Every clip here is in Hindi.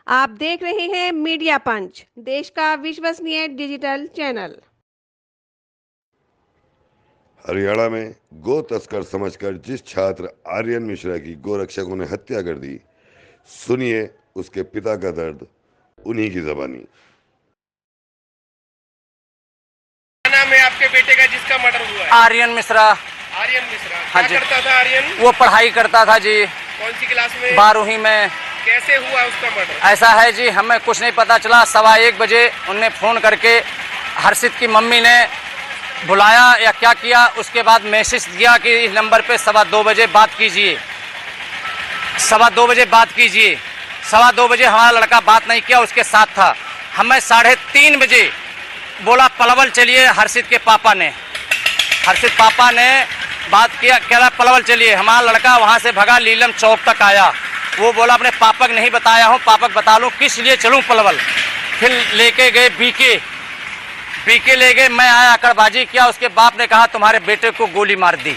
आप देख रहे हैं मीडिया पंच, देश का विश्वसनीय डिजिटल चैनल। हरियाणा में गो तस्कर समझकर जिस छात्र आर्यन मिश्रा की गोरक्षकों ने हत्या कर दी, सुनिए उसके पिता का दर्द उन्हीं की ज़बानी। क्या नाम है आपके बेटे का जिसका मर्डर हुआ है? आर्यन मिश्रा। आर्यन मिश्रा हाँ क्या जी। करता था आर्यन? वो पढ़ाई करता था जी। कौन सी क्लास में? 12वीं में। कैसे हुआ उसका मर्डर? ऐसा है जी, हमें कुछ नहीं पता चला। 1:15 बजे उनने फ़ोन करके हर्षित की मम्मी ने बुलाया या क्या किया, उसके बाद मैसेज दिया कि इस नंबर पे 2:15 बजे बात कीजिए। 2:15 बजे बात कीजिए। 2:15 बजे हमारा लड़का बात नहीं किया, उसके साथ था। हमें 3:30 बजे बोला पलवल चलिए। हर्षित के पापा ने बात किया, कह रहा पलवल चलिए। हमारा लड़का वहाँ से भगा, लीलम चौक तक आया। वो बोला अपने पापा को नहीं बताया हूँ, पापा को बता लूँ, किस लिए चलूँ पलवल। फिर लेके गए बीके ले गए। मैं आया, आकड़बाजी किया। उसके बाप ने कहा तुम्हारे बेटे को गोली मार दी।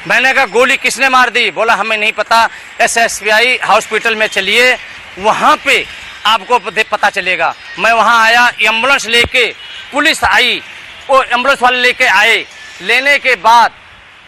मैंने कहा गोली किसने मार दी? बोला हमें नहीं पता, SSPI हॉस्पिटल में चलिए, वहाँ पे आपको पता चलेगा। मैं वहाँ आया, एम्बुलेंस लेके पुलिस आई, वो एम्बुलेंस वाले लेके आए। लेने के बाद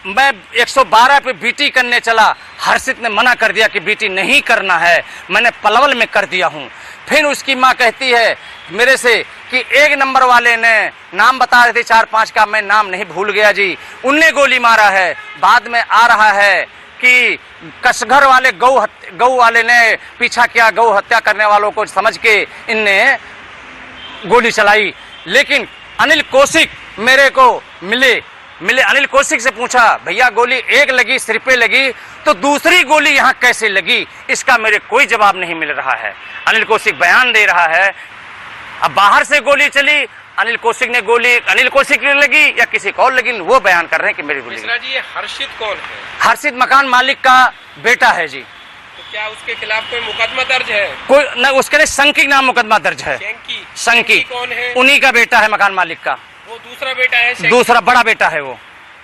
मैं 112 पे बीटी करने चला। हर्षित ने मना कर दिया कि बीटी नहीं करना है, मैंने पलवल में कर दिया हूँ। फिर उसकी माँ कहती है मेरे से कि 1 नंबर वाले ने नाम बता रहे थे 4-5 का, मैं नाम नहीं भूल गया जी, उनने गोली मारा है। बाद में आ रहा है कि कसघर वाले गौ वाले ने पीछा किया, गौ हत्या करने वालों को समझ के इनने गोली चलाई। लेकिन अनिल कौशिक मेरे को मिले। अनिल कौशिक से पूछा भैया गोली एक लगी, सिर पे लगी, तो दूसरी गोली यहाँ कैसे लगी? इसका मेरे कोई जवाब नहीं मिल रहा है। अनिल कौशिक बयान दे रहा है अब बाहर से गोली चली, अनिल कौशिक ने लगी या किसी को और लगी, वो बयान कर रहे हैं कि मेरी गोली। मिश्रा जी, ये हर्षित कौन है? हर्षित मकान मालिक का बेटा है जी। तो क्या उसके खिलाफ कोई मुकदमा दर्ज है? कोई न, उसके लिए संकी नाम मुकदमा दर्ज है। संकी कौन है? उन्हीं का बेटा है, मकान मालिक का। वो दूसरा बेटा है? दूसरा बड़ा बेटा है वो।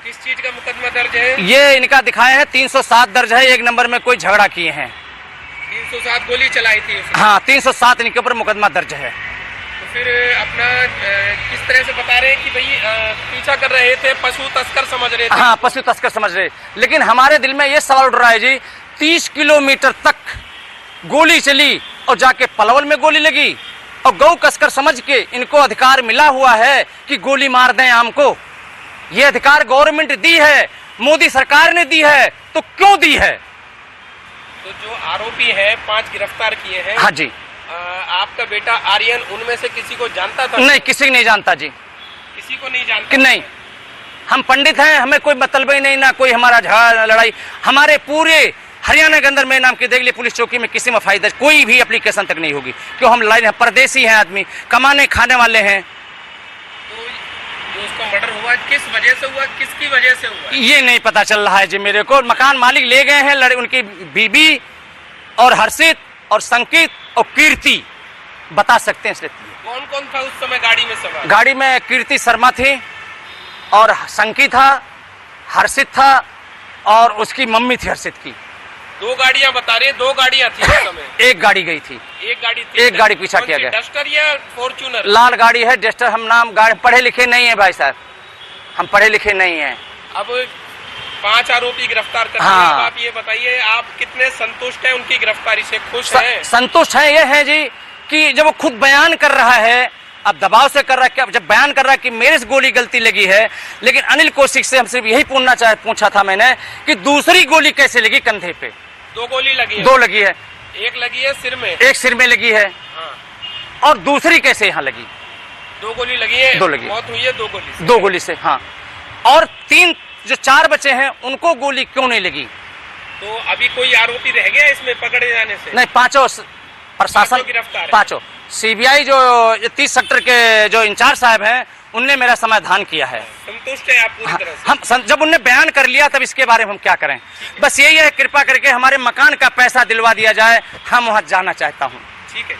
किस चीज का मुकदमा दर्ज है? ये इनका दिखाए है 307 दर्ज है। 1 नंबर में कोई झगड़ा किए हैं। 307 गोली चलाई थी उसने? हाँ, 307 इनके ऊपर मुकदमा दर्ज है। तो फिर अपना किस तरह से बता रहे हैं कि भाई पीछा कर रहे थे, पशु तस्कर समझ रहे थे? हाँ, पशु तस्कर समझ रहे। लेकिन हमारे दिल में ये सवाल उठ रहा है जी, 30 किलोमीटर तक गोली चली और जाके पलवल में गोली लगी, और गौ कसकर समझ के इनको अधिकार मिला हुआ है कि गोली मार दें आम को। ये अधिकार गवर्नमेंट दी है, मोदी सरकार ने दी है, तो क्यों दी है? तो जो आरोपी है 5 गिरफ्तार किए हैं। हाँ जी। आपका बेटा आर्यन उनमें से किसी को जानता था? नहीं, किसी नहीं जानता जी। किसी को नहीं जानता? कि नहीं, हम पंडित हैं, हमें कोई मतलब ही नहीं, ना कोई हमारा झगड़ा लड़ाई। हमारे पूरे हरियाणा के अंदर मेरे नाम की देख ली पुलिस चौकी में किसी में फायदा कोई भी एप्लीकेशन तक नहीं होगी, क्यों हम लाइन परदेसी हैं, आदमी कमाने खाने वाले हैं। तो जो उसका मर्डर हुआ किस वजह से हुआ, किसकी वजह से हुआ? ये नहीं पता चल रहा है जी मेरे को। मकान मालिक ले गए हैं, उनकी बीबी और हर्षित और संकित और कीर्ति बता सकते हैं। इसलिए कौन कौन था उस समय गाड़ी में सवार? गाड़ी में कीर्ति शर्मा थी और संकित था, हर्षित था और उसकी मम्मी थी हर्षित की। 2 गाड़ियां बता रहे हैं, 2 गाड़ियां थी उस समय? एक गाड़ी गई थी। एक गाड़ी पीछा किया गया। डस्टर या फॉर्च्यूनर? लाल गाड़ी है, डस्टर। हम नाम गाड़ी पढ़े लिखे नहीं है भाई साहब, हम पढ़े लिखे नहीं हैं। अब 5 आरोपी गिरफ्तार कर हाँ। अब आप ये बताइए, आप कितने संतुष्ट हैं उनकी गिरफ्तारी से? खुश हैं? संतुष्ट है। ये है जी कि जब वो खुद बयान कर रहा है, अब दबाव से कर रहा है कि जब बयान कर रहा है कि मेरे से गोली गलती लगी है। लेकिन अनिल कौशिक से हम सिर्फ यही पूछा था मैंने कि दूसरी गोली कैसे लगी कंधे पे? 2 गोली लगी है? 2 लगी है। एक लगी है सिर में? एक सिर में लगी है। हाँ। और दूसरी कैसे यहाँ लगी? 2 गोली लगी है? 2 लगी। मौत हुई है 2 गोली से? 2 गोली से, हाँ। और 4 बचे हैं, उनको गोली क्यों नहीं लगी? तो अभी कोई आरोपी रह गया इसमें पकड़े जाने से? नहीं, 5 प्रशासन गिरफ्तार, 5 CBI जो 30 सेक्टर के जो इंचार्ज साहब हैं, उनने मेरा समाधान किया है। संतुष्ट है आप पूरी तरह से? हम जब उनने बयान कर लिया तब इसके बारे में हम क्या करें? बस यही है, कृपा करके हमारे मकान का पैसा दिलवा दिया जाए, हम वहाँ जाना चाहता हूँ। ठीक है।